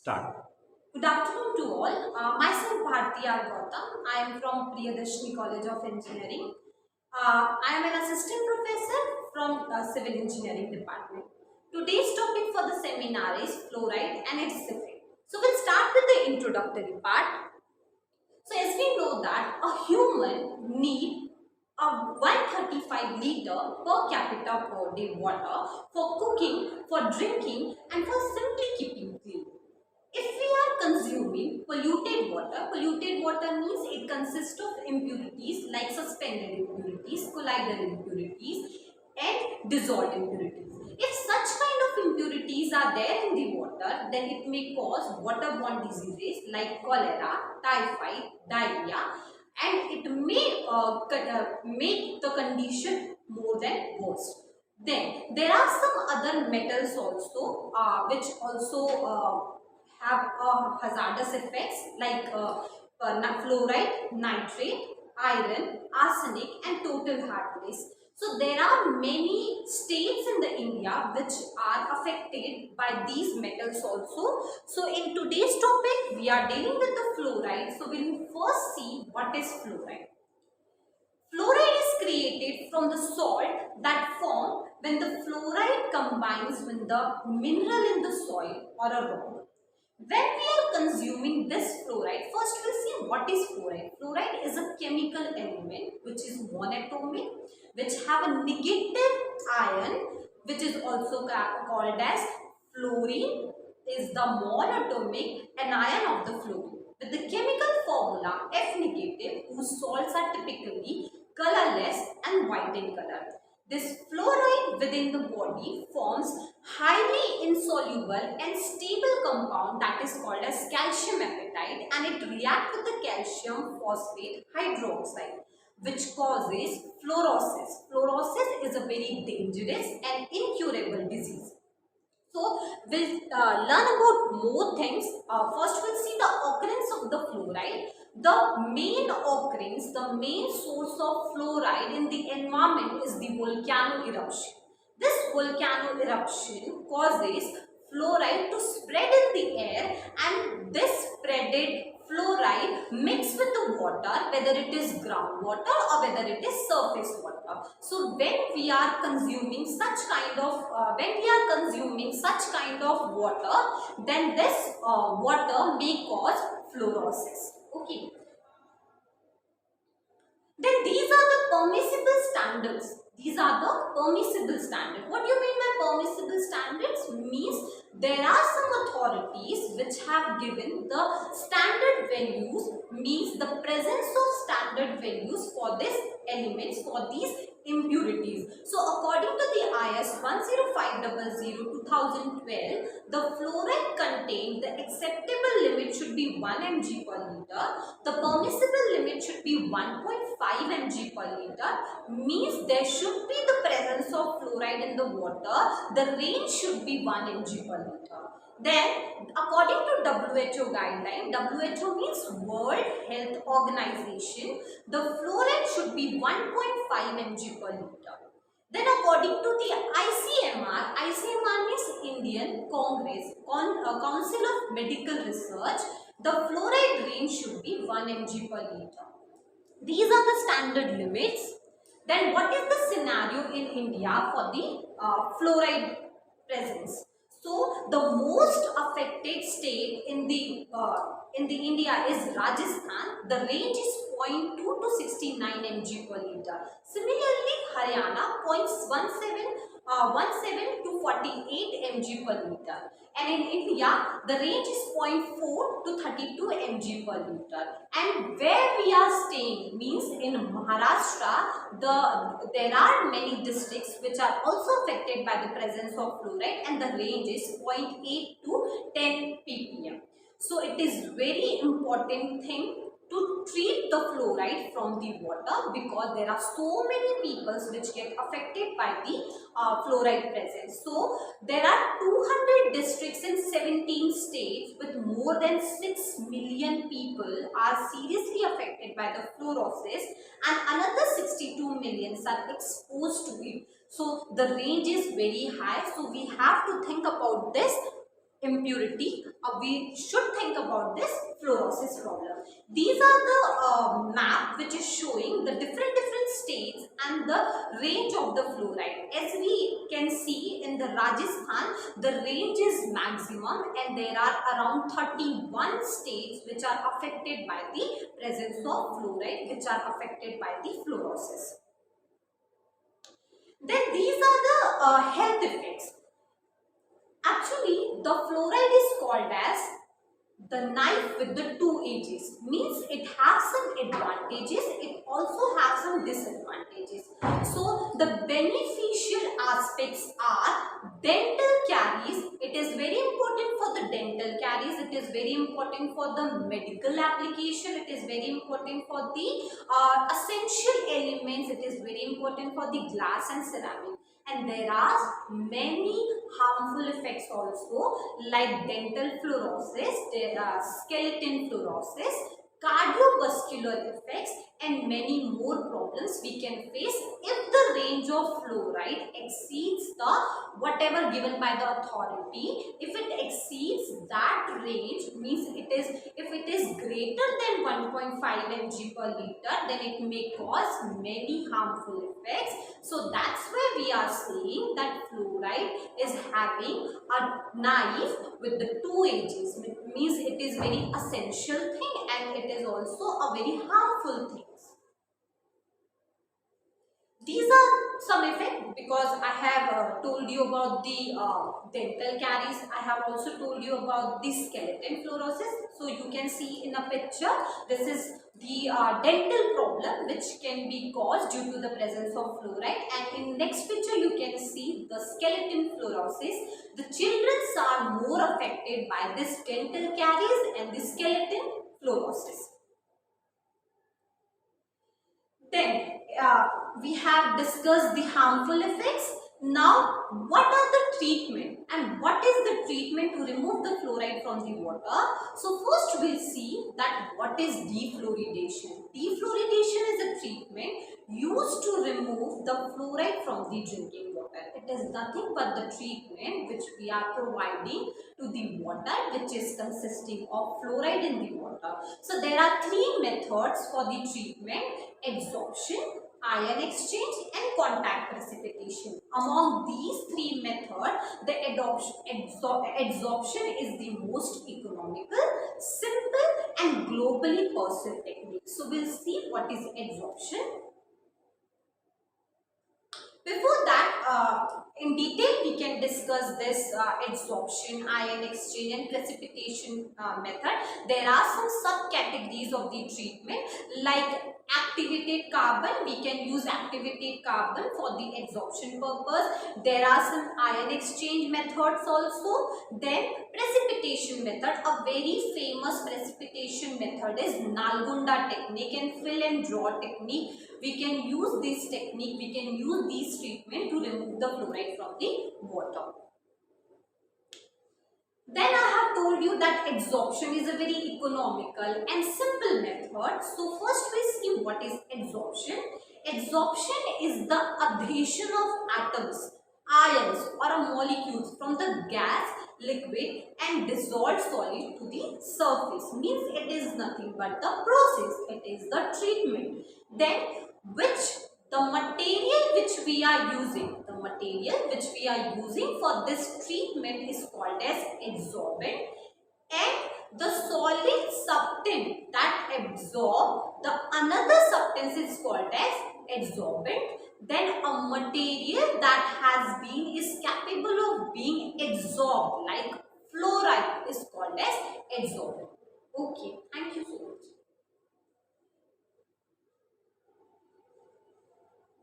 Start. Good afternoon to all. Myself Bharti Gautam. I am from Priyadashini College of Engineering. I am an assistant professor from Civil Engineering Department. Today's topic for the seminar is fluoride and its effect. So we'll start with the introductory part. So as we know that a human need a 135 liter per capita per day water for cooking, for drinking and for simply keeping clean. If we are consuming polluted water means it consists of impurities like suspended impurities, colloidal impurities and dissolved impurities. If such kind of impurities are there in the water, then it may cause waterborne diseases like cholera, typhoid, diarrhea, and it may make the condition more than worse. Then there are some other metals also which also have hazardous effects like fluoride, nitrate, iron, arsenic and total heart disease. So there are many states in the India which are affected by these metals also. So in today's topic we are dealing with the fluoride. So we will first see what is fluoride. Fluoride is created from the salt that form when the fluoride combines with the mineral in the soil or a rock. When we are consuming this fluoride, first we'll see what is fluoride. Fluoride is a chemical element which is monatomic, which have a negative ion, which is also called as fluorine, is the monatomic anion of the fluorine. With the chemical formula F negative, whose salts are typically colorless and white in color. This fluoride within the body forms highly insoluble and stable compound that is called as calcium apatite, and it reacts with the calcium phosphate hydroxide, which causes fluorosis. Fluorosis is a very dangerous and incurable disease. So we'll learn about more things. First we'll see the occurrence of the fluoride. The main occurrence, the main source of fluoride in the environment is the volcano eruption. This volcano eruption causes fluoride to spread in the air, and this spreaded fluoride mixed with the water, whether it is groundwater or whether it is surface water. So when we are consuming such kind of water, then this water may cause fluorosis. Okay. Then these are the permissible standards. These are the permissible standards. What do you mean by permissible standards? Means there are some authorities which have given the standard values, means the presence of standard values for these elements, for these impurities. So according to the IS 10500/2012, the fluoride contained the acceptable limit should be 1 mg per liter. The permissible limit should be 1.5 mg per liter. Means there should be the presence of fluoride in the water. The range should be 1 mg per liter. Then according to WHO guideline, WHO means World Health Organization, the fluoride should be 1.5 mg per liter. Then according to the ICMR means Indian Council of Medical Research, the fluoride range should be 1 mg per liter. These are the standard limits. Then what is the scenario in India for the fluoride presence? So the most affected state in the India is Rajasthan. The range is 0.2 to 69 mg per liter. Similarly, Haryana 0.17 to 48 mg per liter. And in India, the range is 0.4 to 32 mg per liter. And where we are staying means in Maharashtra, there are many districts which are also affected by the presence of fluoride, and the range is 0.8 to 10 ppm. So it is very important thing to treat the fluoride from the water, because there are so many people which get affected by the fluoride presence. So there are 200 districts in 17 states with more than 6 million people are seriously affected by the fluorosis, and another 62 millions are exposed to it. So the range is very high. So we have to think about this impurity, we should think about this fluorosis problem. These are the map which is showing the different states and the range of the fluoride. As we can see in the Rajasthan, the range is maximum and there are around 31 states which are affected by the presence of fluoride, which are affected by the fluorosis. Then these are the health effects. Actually, the fluoride is called as the knife with the two edges. Means it has some advantages, it also has some disadvantages. So the beneficial aspects are dental caries. It is very important for the dental caries, it is very important for the medical application, it is very important for the essential elements, it is very important for the glass and ceramic. And there are many harmful effects also, like dental fluorosis, skeleton fluorosis, cardiovascular effects, and many more problems we can face if the range of fluoride exceeds the whatever given by the authority. If it exceeds that range, means if it is greater than 1.5 mg per liter, then it may cause many harmful effects. So that's why we are saying that fluoride is having a knife with the two edges. It means it is very essential thing and it is also a very harmful thing. These are some effects because I have told you about the dental caries. I have also told you about the skeleton fluorosis. So you can see in a picture, this is the dental problem which can be caused due to the presence of fluoride. And in next picture you can see the skeleton fluorosis. The children are more affected by this dental caries and the skeleton fluorosis. Then we have discussed the harmful effects. Now, what are the treatment and what is the treatment to remove the fluoride from the water? So, first we'll see that what is defluoridation. Defluoridation is a treatment used to remove the fluoride from the drinking water. It is nothing but the treatment which we are providing to the water which is consisting of fluoride in the water. So, there are three methods for the treatment: adsorption, ion exchange, and contact precipitation. Among these three methods, the adsorption is the most economical, simple, and globally perceived technique. So we'll see what is adsorption. Before that, in detail we can discuss this adsorption, ion exchange, and precipitation method. There are some subcategories of the treatment, like activated carbon. We can use activated carbon for the adsorption purpose. There are some ion exchange methods also. Then precipitation method. A very famous precipitation method is Nalgunda technique and fill and draw technique. We can use this technique, we can use these treatment to remove the fluoride from the water. Then I have told you that adsorption is a very economical and simple method. So first we see what is adsorption. Adsorption is the adhesion of atoms, ions or molecules from the gas, liquid and dissolved solid to the surface. Means it is nothing but the process, it is the treatment. Then the material which we are using for this treatment is called as adsorbent, and the solid substance that absorb the another substance is called as adsorbent. Then a material that is capable of being absorbed, like fluoride, is called as adsorbent. Okay.